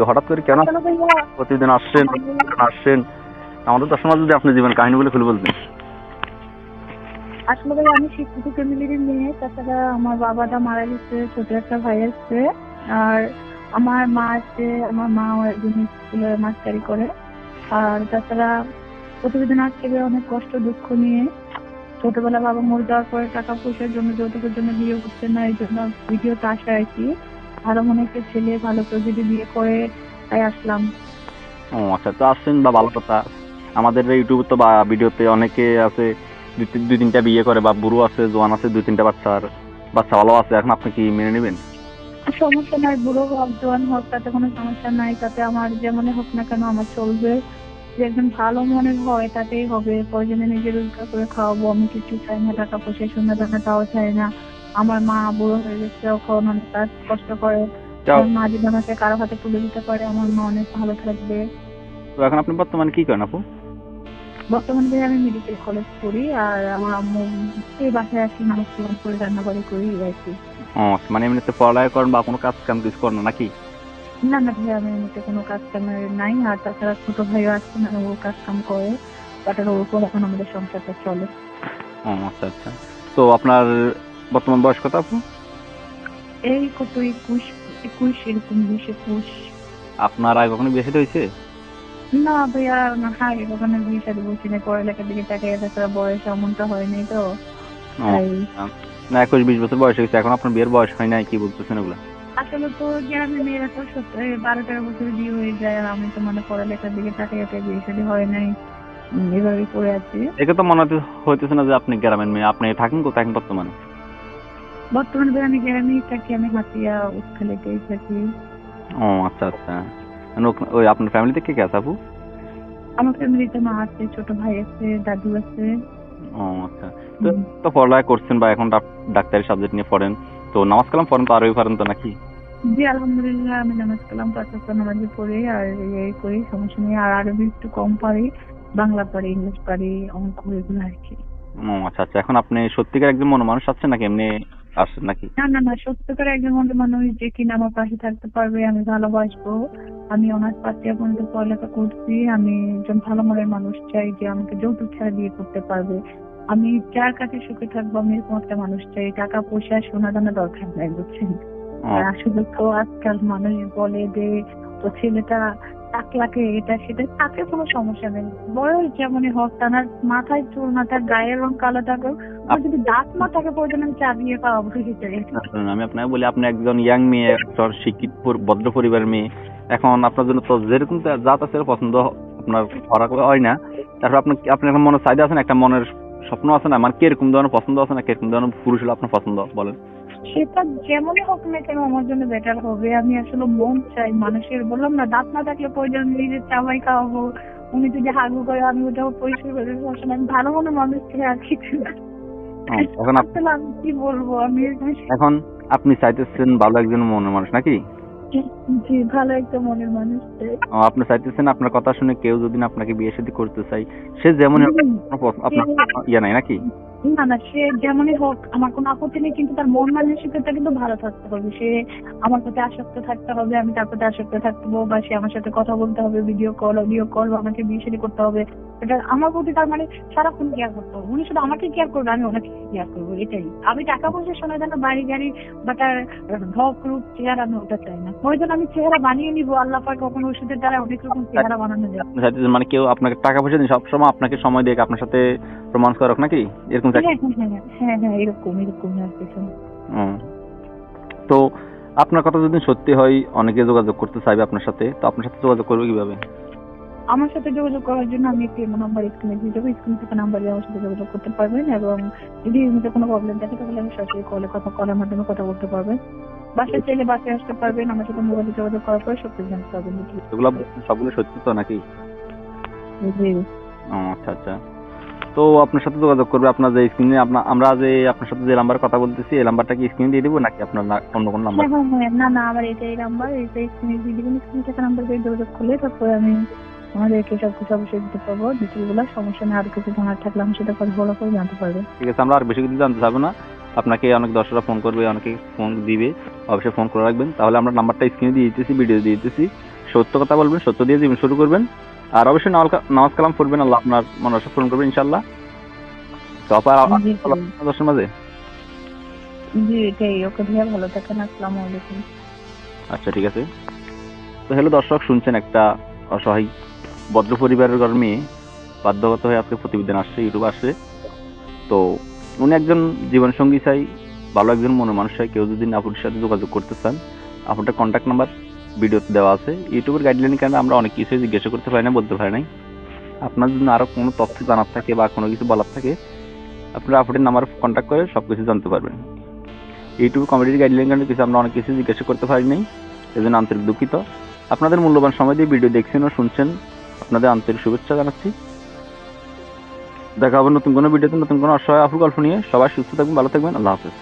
হঠাৎ করে কেন আসলে ভাইয়া প্রতিদিন আসছেন আসছেন আমাদের দর্শক যদি আপনি জীবন কাহিনীগুলো খুলে বলতেন। আসলে ভাই আমি শিক্ষিত ফ্যামিলির মেয়ে, তাছাড়া আমার বাবাটা মারা গেছে, ছোট একটা ভাই আছে, আর আমার মা আছে। আমার মা একজন স্কুলে মাস্টারি করে। আর তাছাড়া প্রতিদিন আসছে অনেক কষ্ট দুঃখ নিয়ে। ছোটবেলা বাবা মরে যাওয়ার পরে টাকা পয়সার জন্য, যৌতুকের জন্য বিয়ে হচ্ছে না, এই জন্য ভিডিওতে আসা আর কি। ভালো মনে একটা ছেলে ভালো করে যদি বিয়ে করে তাই আসলাম। ও আচ্ছা, তো আসছেন বা ভালো কথা। আমাদের ইউটিউবে তো বা ভিডিওতে অনেকে আছে দুই তিনটা বিয়ে করে, বা বুড়ো আছে, জোয়ান আছে, দুই তিনটা বাচ্চা ভালো আছে। এখন আপনি কি মেনে নেবেন? সমস্যা নাই, বুড়ো হোক জোয়ান হোক তাতে কোনো সমস্যা নাই। তাতে আমার যেমনই হোক না কেন আমার চলবে। যে একজন ভালো মনের হয় তাতেই হবে। প্রয়োজনে নিজে রোজগার করে খাওয়াবো, আমি কিছু চাই না, টাকা পয়সা শূন্য টাকা তাও চাই না। আমার মা বুড়ো হয়ে গেছে, এখন অনেক কাজ কষ্ট করে। যাও। আমার মা যদি আমাকে কারো হাতে তুলে দিতে পারে আমার মা অনেক ভালো থাকবে। তো এখন আপনি বর্তমানে কি করেন আপু? বর্তমানে আমি মেডিকেল কলেজ করি, আর আমার আম্মু এই বাসায় আসি, মানুষ জীবন করে রান্নাবাড়ি করি আর কি। ও আচ্ছা, মানে এমনিতে পড়ালেখা করেন বা কোনো কাজ কাম কিছু করেন না নাকি? না না ভাই, আমি এমনিতে কোনো কাজ কামের নাই। আর তাছাড়া ছোট ভাইও আছে, মানে ও কাজ কাম করে, বাট ওর উপর এখন আমাদের সংসারটা চলে। ও আচ্ছা আচ্ছা। তো আপনার বর্তমান বয়স কত আপু? এই কত 21 এরকম, 20-21। আপনার আগে কখনো বিয়ে শাদী হয়েছে? না ভাইয়া, না হাই ওখানে বিয়ে শাদী বলছি না, পড়ালেখার দিকে তাকিয়ে তাছাড়া বয়স এমনটা হয়নি তো ও তাই। আচ্ছা। না 21-20 বছর বয়স হয়েছে, এখন আপনার বিয়ের বয়স হয় নাই, কি বলতেছেন এগুলা? আসলে তো গ্রামের মেয়েরা তো 12-13 বছর বিয়ে হয়ে যায়, আর আমি তো মানে পড়ালেখার দিকে তাকিয়ে বিয়ে শাদী হয় নাই, এভাবে পড়ে আছি। একে তো মনে হইতেছে না যে আপনি গ্রামের মেয়ে। আপনি থাকেন কোথায় এখন বর্তমানে? বর্তমানে ভাই আমি গ্রামেই থাকি, আমি হাতিয়া উৎখালিতেই থাকি। ও আচ্ছা আচ্ছা। মানে ওই আপনার ফ্যামিলিতে কে কে আছে আপু? আমার ফ্যামিলিতে মা আছে, ছোট ভাই আছে, দাদু আছে। ও আচ্ছা। তো তো পড়ালেখা করছেন বা এখন ডাক্তারি সাবজেক্ট নিয়ে পড়েন, তো নামাজ কালাম পড়েন তো আরোই পারেন তো নাকি? জি আলহামদুলিল্লাহ, আমি নামাজ কালাম 5 ওয়াক্ত নামাজ পড়ি, আর এই করি, সমস্যা নেই। আর আরবি একটু কম পারি, বাংলা পারি, ইংলিশ পারি, অঙ্ক এগুলো আর কি। ও আচ্ছা আচ্ছা। এখন আপনি সত্যিকার একজন মন মানুষ আছেন নাকি এমনি আসছেন নাকি? না না না, সত্যিকার একজন মনের মানুষ যে কিনা আমার পাশে থাকতে পারবে, আমি ভালোবাসবো। আমি অনার্স পাস ইয়ার পর্যন্ত পড়ালেখা করছি। আমি একজন ভালো মনের মানুষ চাই যে আমাকে যৌতুক ছাড়া বিয়ে করতে পারবে। আমি যার কাছে সুখে থাকবো, আমি এরকম একটা মানুষ চাই। টাকা পয়সা সোনা দানা দরকার নাই, বুঝছেন। ও আর আসলে তো আজকাল মানুষ বলে যে তো ছেলেটা 1 লাখে এটা সেটা, তাতে কোনো সমস্যা নেই। বয়স যেমনই হোক, তার মাথায় চুল না, তার গায়ের রং কালো থাকুক, আর যদি দাঁত না থাকে প্রয়োজন আমি চা দিয়ে খাওয়াবো সেটাই। শুনুন, আমি আপনাকে বলি, আপনি একজন ইয়াং মেয়ে, একজন শিক্ষিত ভদ্র পরিবারের মেয়ে। এখন আপনার জন্য তো যেরকম জাত আছে পছন্দ আপনার করা হয় না। তারপর আপনি এখন মনে চাহিদা আছে না, একটা মনের স্বপ্ন আছে না, মানে কিরকম ধরনের পছন্দ আছে না, কিরকম ধরনের পুরুষ হলে আপনার পছন্দ বলেন? সেটা যেমনই হোক না কেন আমার জন্য বেটার হবে। আমি আসলে মন চাই মানুষের, বললাম না, দাঁত না থাকলে প্রয়োজন নিজের চাবাই খাওয়াবো। উনি যদি হাগু করে আমি ওটাও পরিষ্কার করে দেবো, আসলে আমি ভালো মনে মানুষ ছেড়ে আর কিছু না। এখন আসলে আমি কি বলবো, আমি এখন আপনি চাইতেছেন ভালো একজন মনের মানুষ নাকি? জি ভালো একটা মনের মানুষ চাই। আপনি চাইতেছেন আপনার কথা শুনে কেউ যদি না আপনাকে বিয়ে শাদী করতে চাই, সে যেমনই হোক, আপনার ইয়ে নাই নাকি? না না, সে যেমনই হোক আমার কোনো আপত্তি নেই, কিন্তু তার মন মানসিকতা কিন্তু ভালো থাকতে হবে। সে আমার প্রতি আসক্ত থাকতে হবে, আমি তার প্রতি আসক্ত থাকবো, বা সে আমার সাথে কথা বলতে হবে, ভিডিও কল, বা আমাকে বিয়ে শাদী করতে হবে। এটা আমার প্রতি তার মানে সারাক্ষণ কেয়ার করতে হবে। উনি শুধু আমাকে কেয়ার করবে, আমি ওনাকে কেয়ার করবো, এটাই। আমি টাকা পয়সা শোনা যেন বাড়ি গাড়ি বা তার ঢক রূপ চেহারা, আমি ওটা চাই না। প্রয়োজন আমি চেহারা বানিয়ে নিবো, আল্লাহ পাক কখনো ওষুধের দ্বারা অনেক রকম চেহারা বানানো যায়। আপনি চাইতেছেন মানে কেউ আপনাকে টাকা পয়সা দিয়ে সবসময় আপনাকে সময় দিয়ে আপনার সাথে রোমান্স করুক নাকি, এরকম হ্যাঁ হ্যাঁ হ্যাঁ হ্যাঁ হ্যাঁ, এরকম আর কিছু না। হুম। তো আপনার কথা যদি সত্যি হয়, অনেকে যোগাযোগ করতে চাইবে আপনার সাথে, তো আপনার সাথে যোগাযোগ করবে কিভাবে? আমার সাথে যোগাযোগ করার জন্য আমি একটি নাম্বার স্ক্রিনে দিয়ে দেবো, স্ক্রিন থেকে নাম্বার দিয়ে আমার সাথে যোগাযোগ করতে পারবেন। এবং যদি এর মধ্যে কোনো প্রবলেম থাকে তাহলে আমি সরাসরি কলের মাধ্যমে কথা বলতে পারবেন। বাসায় চাইলে বাসায় আসতে পারবেন, আমার সাথে মোবাইলে যোগাযোগ করার পরে সব কিছু জানতে পারবেন। এগুলো সবগুলো সত্যি তো নাকি? জি ও আচ্ছা আচ্ছা। তো আপনার সাথে যোগাযোগ করবে আপনার যে স্ক্রিনে, আমরা যে আপনার সাথে যে নাম্বারে কথা বলতেছি, এই নাম্বারটা কি স্ক্রিনে দিয়ে দিব নাকি আপনার অন্য কোনো নাম্বার? হ্যাঁ হ্যাঁ হ্যাঁ, না না, আমার এটাই নাম্বার, এটাই স্ক্রিনে দিয়ে দিবেন। স্ক্রিনে থেকে নাম্বার দিয়ে যোগাযোগ করলে তারপরে আমি আমাদেরকে সবকিছু অবশ্যই দিতে পারবো, ডিটেলগুলো। সমস্যা নেই, আর কিছু জানার থাকলে আমি সেটা কথা বলা করে জানতে পারবে। ঠিক আছে, আমরা আর বেশি কিছু জানতে চাবো না। আপনাকে অনেক দর্শকরা ফোন করবে, অনেকে ফোন দিবে, অবশ্যই ফোন করে রাখবেন। তাহলে আমরা নাম্বারটা স্ক্রিনে দিয়ে দিতেছি, ভিডিও দিয়ে দিতেছি, সত্য কথা বলবেন, সত্য দিয়ে জীবন শুরু করবেন, আর অবশ্যই নামাজ কালাম পড়বেন, আল্লাহ আপনার মনের আশা পূরণ করবেন ইনশাআল্লাহ। তো আপা জি, দর্শকের মাঝে জি, এটাই। ওকে ভাইয়া, ভালো থাকেন। আসসালামু আলাইকুম। আচ্ছা ঠিক আছে। তো হ্যালো দর্শক, শুনছেন একটা অসহায় ভদ্র পরিবারের ঘর মেয়ে বাধ্যগত হয়ে আজকে প্রতিবেদন আসছে, ইউটিউব আসছে। তো উনি একজন জীবনসঙ্গী চাই, ভালো একজন মনের মানুষ চাই। কেউ যদি আপুর সাথে যোগাযোগ করতে চান, আপুরটা কন্ট্যাক্ট নাম্বার ভিডিওতে দেওয়া আছে। ইউটিউবের গাইডলাইনের কারণে আমরা অনেক কিছুই জিজ্ঞাসা করতে পারি না, বলতে পারি নাই। আপনার জন্য আরো কোনো তথ্য জানার থাকে বা কোনো কিছু বলার থাকে, আপনারা আপুরের নাম্বার কন্ট্যাক্ট করে সবকিছু জানতে পারবেন। ইউটিউব কমিটির গাইডলাইন কারণে কিছু আমরা অনেক কিছু জিজ্ঞাসা করতে পারি নাই, এজন্য আন্তরিক দুঃখিত। আপনাদের মূল্যবান সময় দিয়ে ভিডিও দেখছেন ও শুনছেন, আপনাদের আন্তরিক শুভেচ্ছা জানাচ্ছি। দেখা হবে নতুন কোনো ভিডিওতে, নতুন কোনো অসহায় আপুর গল্প নিয়ে। সবাই সুস্থ থাকবেন, ভালো থাকবেন, আল্লাহ হাফেজ।